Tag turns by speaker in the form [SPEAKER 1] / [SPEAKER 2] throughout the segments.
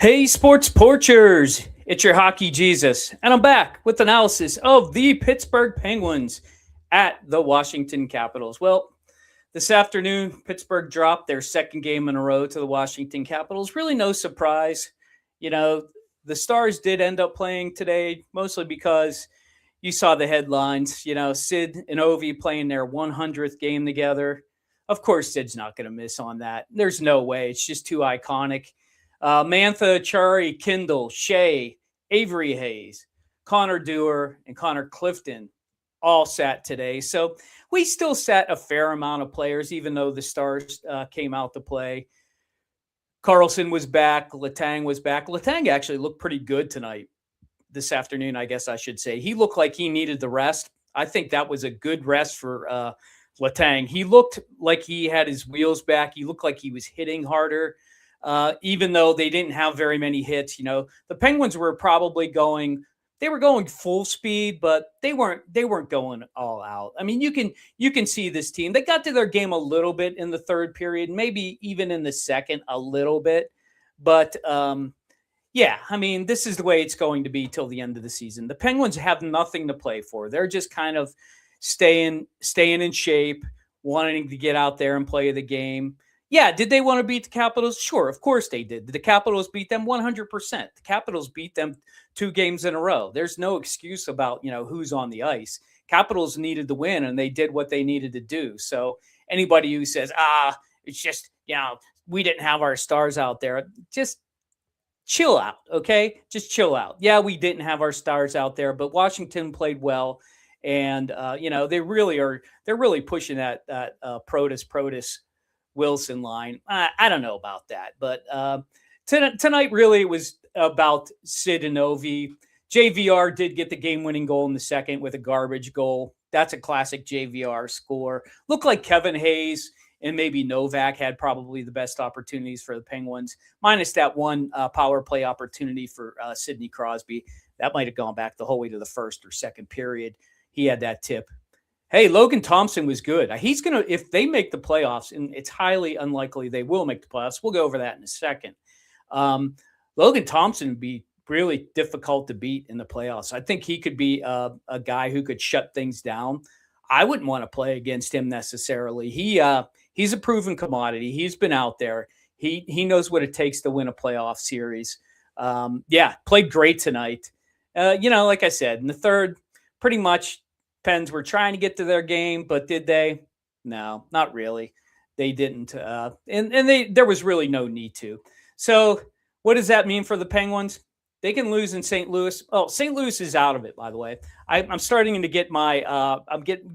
[SPEAKER 1] Hey, sports porchers! It's your hockey Jesus, and I'm back with analysis of the Pittsburgh Penguins at the Washington Capitals. Well, this afternoon, Pittsburgh dropped their second game in a row to the Washington Capitals. Really, no surprise. You know, the Stars did end up playing today, mostly because you saw the headlines. Sid and Ovi playing their 100th game together. Of course, Sid's not going to miss on that. There's no way. It's just too iconic. Mantha, Chari, Kindle, Shea, Avery Hayes, Connor Dewar, and Connor Clifton all sat today. So we still sat a fair amount of players, even though the Stars came out to play. Carlson was back. Letang was back. Letang actually looked pretty good tonight, this afternoon, I guess I should say. He looked like he needed the rest. I think that was a good rest for Letang. He looked like he had his wheels back. He looked like he was hitting harder. Even though they didn't have very many hits. The Penguins were probably going full speed, but they weren't going all out. I mean, you can see this team. They got to their game a little bit in the third period, maybe even in the second a little bit. But yeah, I mean, this is the way it's going to be till the end of the season. The Penguins have nothing to play for. They're just kind of staying in shape, wanting to get out there and play the game. Yeah, did they want to beat the Capitals? Sure, of course they did. Did the Capitals beat them? 100%. The Capitals beat them 2 games in a row. There's no excuse about, who's on the ice. Capitals needed to win, and they did what they needed to do. So anybody who says, it's just, we didn't have our stars out there, just chill out, okay? Just chill out. Yeah, we didn't have our stars out there, but Washington played well. And, they're really pushing that Protus Wilson line. I don't know about that, but tonight really was about Sid and Ovi. JVR did get the game-winning goal in the second with a garbage goal. That's a classic JVR score. Looked like Kevin Hayes and maybe Novak had probably the best opportunities for the Penguins, minus that one power play opportunity for Sidney Crosby. That might have gone back the whole way to the first or second period. He had that tip. Hey, Logan Thompson was good. He's going to, if they make the playoffs, and it's highly unlikely they will make the playoffs. We'll go over that in a second. Logan Thompson would be really difficult to beat in the playoffs. I think he could be a guy who could shut things down. I wouldn't want to play against him necessarily. He's a proven commodity. He's been out there. He knows what it takes to win a playoff series. Played great tonight. Like I said, in the third, pretty much Pens were trying to get to their game, but did they? No, not really. They didn't. There was really no need to. So what does that mean for the Penguins? They can lose in St. Louis. Oh, St. Louis is out of it, by the way. I'm starting to get my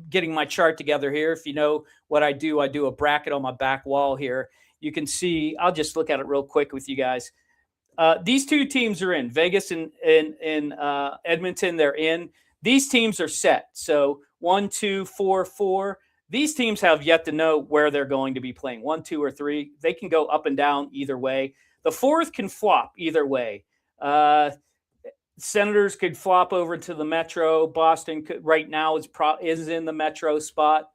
[SPEAKER 1] getting my chart together here. If you know what I do a bracket on my back wall here. You can see. I'll just look at it real quick with you guys. These two teams are in Vegas and Edmonton. They're in. These teams are set. So 1, 2, 4, 4. These teams have yet to know where they're going to be playing. 1, 2, or 3. They can go up and down either way. The fourth can flop either way. Senators could flop over to the Metro. Boston right now is in the Metro spot.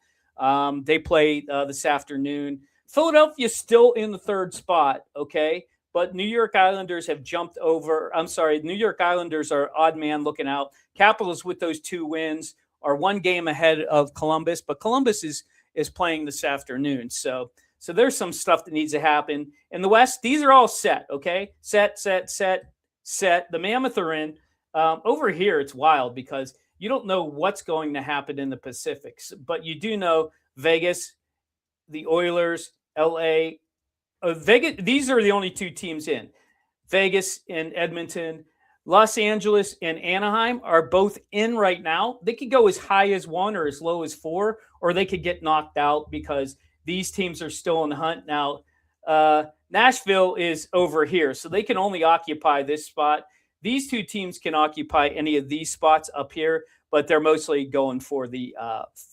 [SPEAKER 1] They play this afternoon. Philadelphia's still in the third spot, okay? But New York Islanders have jumped over. I'm sorry, New York Islanders are odd man looking out. Capitals with those 2 wins are 1 game ahead of Columbus, but Columbus is playing this afternoon. So there's some stuff that needs to happen. In the West, these are all set, okay? Set. The Mammoth are in. Over here, it's wild because you don't know what's going to happen in the Pacifics, but you do know Vegas, the Oilers, LA, Vegas. These are the only 2 teams in. Vegas and Edmonton. Los Angeles and Anaheim are both in right now. They could go as high as 1 or as low as 4, or they could get knocked out because these teams are still in the hunt. Now, Nashville is over here, so they can only occupy this spot. These 2 teams can occupy any of these spots up here, but they're mostly going for the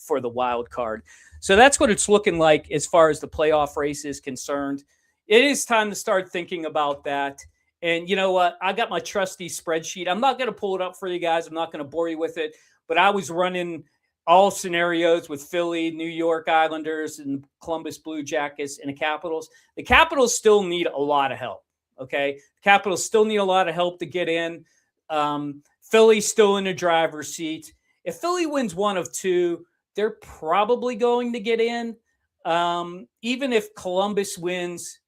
[SPEAKER 1] wild card. So that's what it's looking like as far as the playoff race is concerned. It is time to start thinking about that. And you know what? I got my trusty spreadsheet. I'm not going to pull it up for you guys. I'm not going to bore you with it. But I was running all scenarios with Philly, New York Islanders, and Columbus Blue Jackets and the Capitals. The Capitals still need a lot of help. Okay. Capitals still need a lot of help to get in. Philly's still in the driver's seat. If Philly wins one of two, they're probably going to get in. Even if Columbus wins,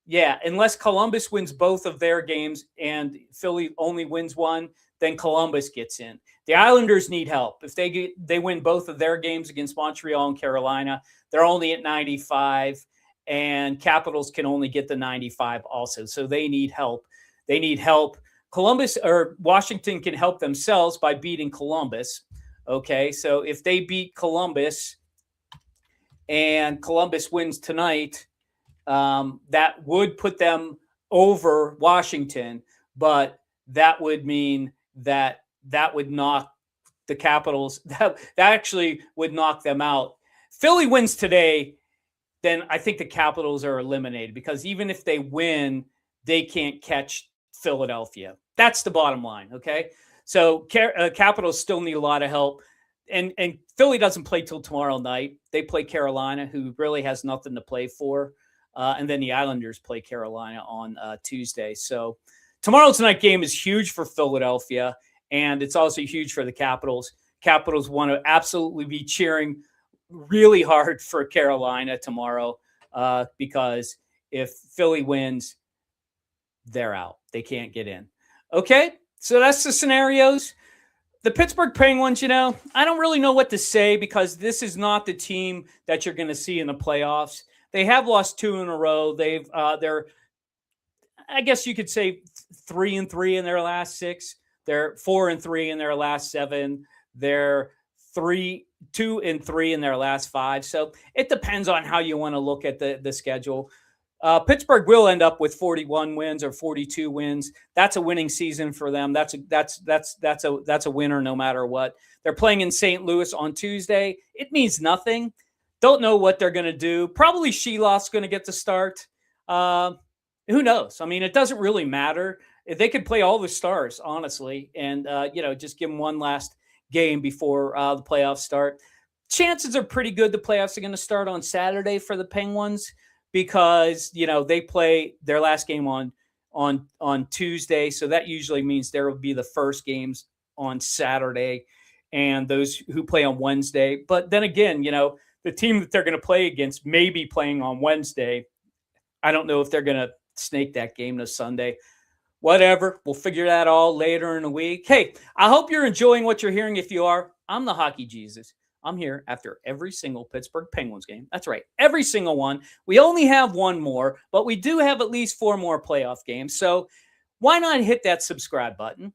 [SPEAKER 1] yeah, unless Columbus wins both of their games and Philly only wins one, then Columbus gets in. The Islanders need help. If they win both of their games against Montreal and Carolina, they're only at 95, and Capitals can only get the 95 also. So they need help. They need help. Columbus or Washington can help themselves by beating Columbus. Okay, so if they beat Columbus and Columbus wins tonight, that would put them over Washington, but that would mean that would knock the Capitals. That actually would knock them out. Philly wins today, then I think the Capitals are eliminated, because even if they win, they can't catch Philadelphia. That's the bottom line, okay? So Capitals still need a lot of help. And Philly doesn't play till tomorrow night. They play Carolina, who really has nothing to play for. And then the Islanders play Carolina on Tuesday. So tomorrow's night game is huge for Philadelphia, and it's also huge for the Capitals. Capitals want to absolutely be cheering really hard for Carolina tomorrow, because if Philly wins, they're out. They can't get in. Okay, so that's the scenarios. The Pittsburgh Penguins, I don't really know what to say, because this is not the team that you're going to see in the playoffs. They have lost 2 in a row. They're, I guess you could say, 3-3 in their last 6. They're 4-3 in their last 7. They're 2-3 in their last 5. So it depends on how you want to look at the schedule. Pittsburgh will end up with 41 wins or 42 wins. That's a winning season for them. That's a winner no matter what. They're playing in St. Louis on Tuesday. It means nothing. Don't know what they're going to do. Probably Sheloff's going to get the start. Who knows? I mean, it doesn't really matter. They could play all the stars, honestly, and just give them one last game before the playoffs start. Chances are pretty good the playoffs are going to start on Saturday for the Penguins, because they play their last game on Tuesday, so that usually means there will be the first games on Saturday, and those who play on Wednesday. But then again, the team that they're going to play against may be playing on Wednesday. I don't know if they're going to snake that game to Sunday. Whatever. We'll figure that all later in the week. Hey, I hope you're enjoying what you're hearing. If you are, I'm the Hockey Jesus. I'm here after every single Pittsburgh Penguins game. That's right. Every single one. We only have one more, but we do have at least 4 more playoff games. So why not hit that subscribe button?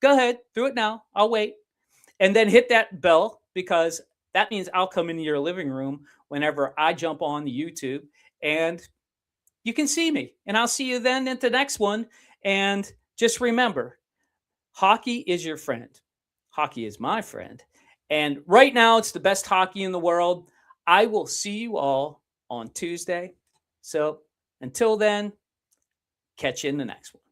[SPEAKER 1] Go ahead. Do it now. I'll wait. And then hit that bell, because that means I'll come into your living room whenever I jump on the YouTube, and you can see me. And I'll see you then at the next one. And just remember, hockey is your friend. Hockey is my friend. And right now, it's the best hockey in the world. I will see you all on Tuesday. So until then, catch you in the next one.